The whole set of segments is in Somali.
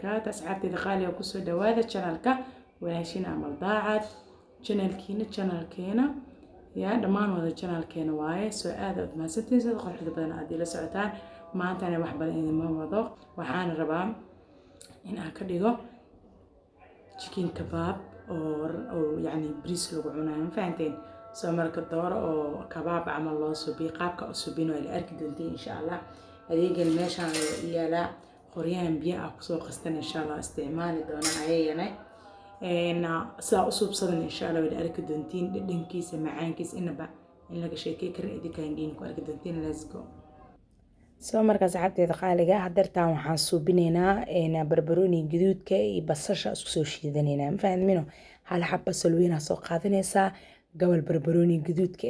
وبركاته. أصحابتي دخالي وكسو دواذا channelka وهاشين عمل ضاعت channelكينا يا دمان وذا channelكينا واي سو آذا ما ستين سيد قرحة بدنا عدي لسعوتان ما أنتاني وحبا إني ما وضوق وحان الربام إن أكديغو chicken كباب أو يعني بريس لقعونا فهمتين سو مرك الدورة أو كباب عمل الله سبي قابك أو سبينو إلى أرك دنتي إن شاء الله هذيك الماشى يلا قريان بيا أقصو قستن إن شاء الله استعمال دونا عينة إن سأصوب صدن إن شاء الله إلى أرك دنتين دنكيس معان كيس إن بقى إن لك شيء كيكر إذا كان دينك أرك دنتين لازقو soo markaas xabteeda qaaliga hadartaan waxaan suubinaynaa barbarooni gaduudka iyo basasha isku soo shiidanaynaa ma fahmino hal xabba salwiina soo qaadanaysaa gobol barbarooni gaduudka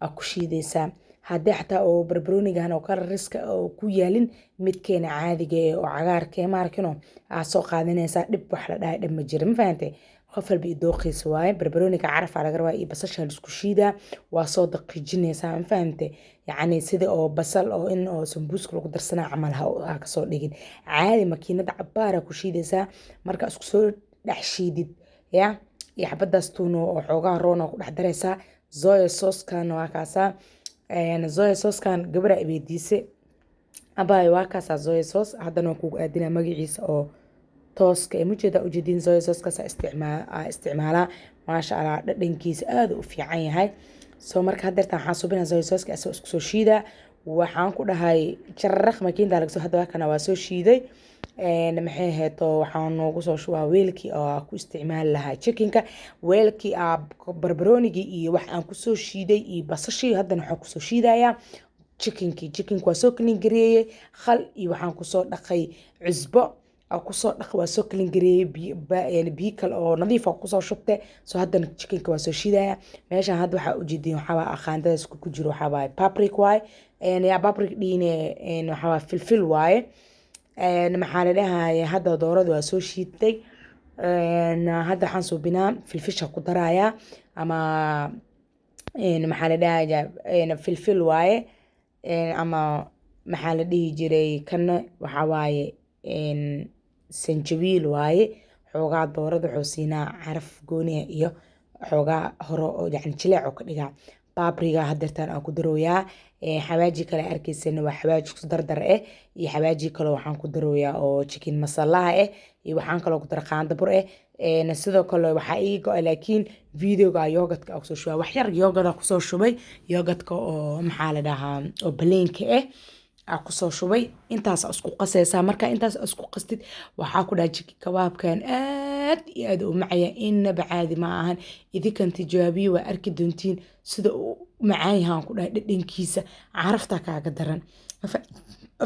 ah ku shiidaysaa haddii xataa oo barbaroonigan oo kalariska oo ku yaalin midkeena caadiga oo cagaarka maarkino soo qaadanaysaa dhib wax la dhahay dhib ma jiro ma fahantay qof walba dooqiisa waaye barbarooniga caraf laga rabaa iyo basasha la isku shiidaa waa soo daqiijinaysaa ma fahantay يعني سيدي أو بصل أو إن أو سمبوسك لو قدر صنع عملها أو كسر لكن عادي ماكينة عبارة كوشيدة سا مركز كسر دحشيدد يا يحب دستونه أو حوجا رونا وحضره سا زوي صوص كان وكاسا يعني زوي صوص كان قبل بيديسي أباي وكاسا زوي صوص هذا نوكو أدينا مجلس أو توسك مجد وجدين زوي صوص كاسا استعمالها ما شاء الله دنكيس هذا وفي عين هاي soo marka hadeertaan waxaan suubinaa soy sauce asoo isku soo shiida waxaan ku dhahay jarraq makiinta laga soo hadda kana waa soo shiiday maxay heeto waxaan noogu soo shubaa weelkii oo ku isticmaal lahaa chickenka weelkii barbaroonigi iyo wax aan ku soo shiiday iyo basashii haddana waxaan ku soo shiidayaa chickenka waa soo clean gareeyay khal iyo waxaan ku soo dhaqay cusbo kusoo dhaq waa soo kalin gareeyay biyo kale oo nadiif ah kusoo shubtay soo haddana chickenka waa soo shiidaya meeshaan hadda waxaa ujeedin waxaa aqaandadaas ku jiro waxaa paprika waaye ya paprika dhiine waxaa filfil waaye maxaa la dhahay hadda doorada waa soo shiidtay hadda waxaan suubinaa filfisha ku daraaya ama maxaa la dhahay filfil waaye ama maxaa la dhihi jiray kana waxaa waaye sanjabiil waaye xoogaa doorada wuxuu siinaa caraf gooniya iyo xoogaa hore oo yani jileec oo ka dhigaa babriga hadeertaan aan ku darooyaa xawaaji kale arkaysana waa xawaaji isku dardar iyo xawaaji kale waxaan ku darooyaa oo chicken masalaha iyo waxaan kaloo ku dara qaando bur sidoo kale waxaa ii go-a laakiin videoga yogurtka aan kusoo shubay wax yar yogurta kusoo shubay yogurtka oo maxaa la dhahaa oo baleenka kusoo shubay intaas isku qasaysaa marka intaas isku qastid waxaa ku dhahay chicken kabaabkan aad iyo aad u macaya inaba caadi ma ahan idinkan tijaabiyo waa arki doontiin sida uu macaan yahaan ku dhahay dhadhankiisa carafta kaaga daran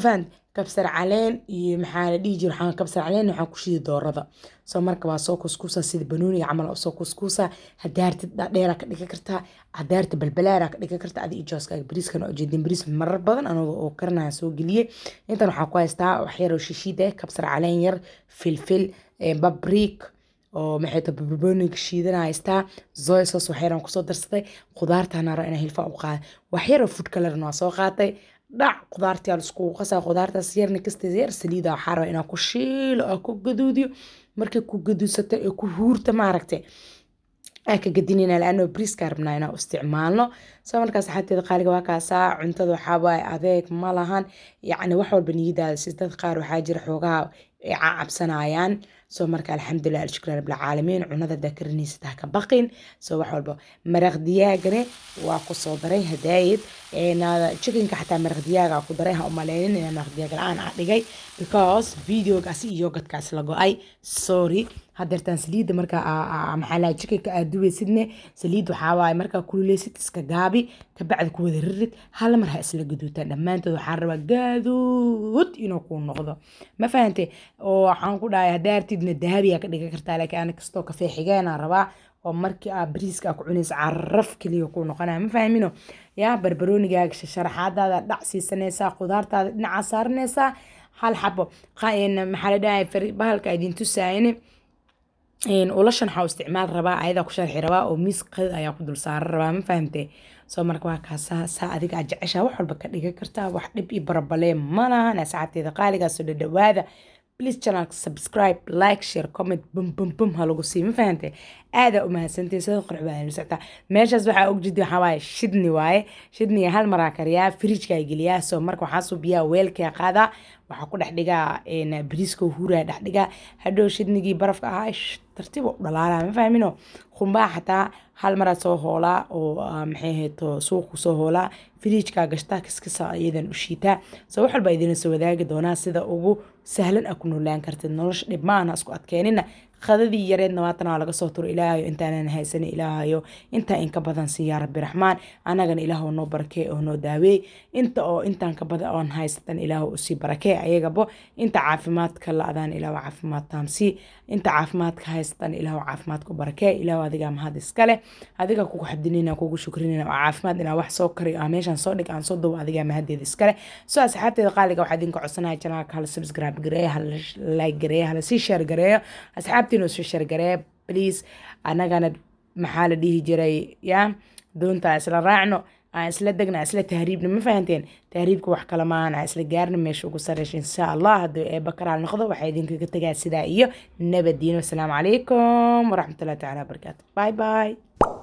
fahant kabsar caleen iyo maxaa la dhihi jira waxaan kabsar caleen waxaan ku shiidi doorada soo marka waa soo kuskuusa sida banooniga camal soo kuskuusa hadaartid dheera ka dhiga kartaa hadaartid balbalaara ka dhiga kartaa adii jooska bariiskan oo jeedin bariis marar badan anaga oo karnaa soo geliyay intan waxaa ku haystaa wax yar oo shishiid kabsar caleen yar filfil babrik oo maxay tahay banooniga shiidana haystaa soy sauce wax yar aan kusoo darsaday khudaartana ra inaan hilfa u qaado wax yar oo food colorna waa soo qaatay dhac khudaartii aan isku qasaa khudaartaas yarna kasta yar saliida waxaa rabaa inaan ku shiilo oo ku gaduudiyo markay ku gaduusato ee ku huurta maaragtay ka gadinayna laano briska rabnaa inaan isticmaalno soo markaas xateeda qaaliga waa kaasaa cuntada waxaa waaye adeeg ma lahan yacni wax walba niyadaada si dad qaar waxaa jira xoogaa cabsanayaan soo marka alxamdulilah alshukr rabbil caalamiin cunada dakarinaysa ka baqin soo wax walba maraq diyaagane waa ku soo daray hadaayid chickenka xataa maraq diyaaga ku daray ha u maleynin inaan maraq diyaag la'aan dhigay because videogaas iyo yogurtkaas la go'ay sorry hadeertaan saliida marka maxaa la chickenka aad duwaysidne saliid waxaa waaye marka kululeysid iska gaabi ka bacdi ku wada ririd hal mar ha isla gaduutaan dhammaantood waxaan rabaa gaduud inuu ku noqdo ma fahantay oo waxaan ku dhahay hadaartidna dahabiya ka dhiga kartaa laakiin ana kastoo kafee xigeena rabaa oo markii bariiska ku cunaysa caraf kaliya ku noqonaa ma fahmino yaa barbaroonigaaga sharaxaadaada dhac siisanaysaa khudaartaada dhinaca saaranaysaa hal xabo maxaa la dhahay bahalka idin tusaayane ulashan waxaa isticmaal rabaa ayadaa ku sharxi rabaa oo miis qadid ayaa ku dul saaran rabaa ma fahamtay soo marka waa kaasaa saa adiga aad jeceshaa wax walba ka dhigan kartaa wax dhib iyo barabalee ma lahan asxaabteeda qaaligaa soo dhadhawaada please channel subscribe like share comment bum halagu sii ma fahantay aada u mahadsantahay sida qurux badan socota meeshaas waxa og jiddi waxa waaye shidni hal maraa kariyaa fridge-ka geliyaa soo marka waxaa suubiyaa weelka qaada waxa ku dhex dhigaa bariiska huura dhex dhigaa hadhow shidnigii barafka ahaa tartiib u dhalaalaa ma fahmino qumbaa xataa hal maraa soo hoolaa oo maxay hayto suuq soo hoolaa fridge-ka gashtaa kiskisa iyadan u shiitaa soo wax walba idin soo wadaagi doonaa sida ugu sahlan ku noolaan kartid nolosha dhib ma aha isku adkeenina qadadii yareedna waatana laga soo turo ilaahayo intaanan haysan ilaahayo inta in ka badan si yaa rabbi raxmaan anagana ilaahu noo barakee oo noo daaweey inta oo intaan ka badan oon haysatan ilaahu u sii barakee ayagabo inta caafimaadka la adaan ilaahu caafimaad taamsi inta caafimaadka haysatan ilaahu caafimaad ku barakee ilaahu adiga mahad iskale adiga kugu xadinina kugu shukrinina oo caafimaad ina wax soo kari meeshan soo dhig aan soo duub adiga mahadeed iskale soo asxaabteeda qaaliga waxaa idinka codsanahay channelka hal subscribe gareeyo hal like gareeyo hal sii share gareeyo asxaabtiina soo share gareeyo please anagana maxaa la dhihi jiray ya doonta isla raacno aan isla degna isla tahriibna ma fahanteen tahriibka wax kala maahan aan isla gaarna meesha ugu sarreeyo insha Allah haddii ay bakaraal noqdo waxay idinkaga tagaa sidaa iyo nabadiino assalaamu calaykum waraxmatullaahi tacaala wabarakaatu bye bye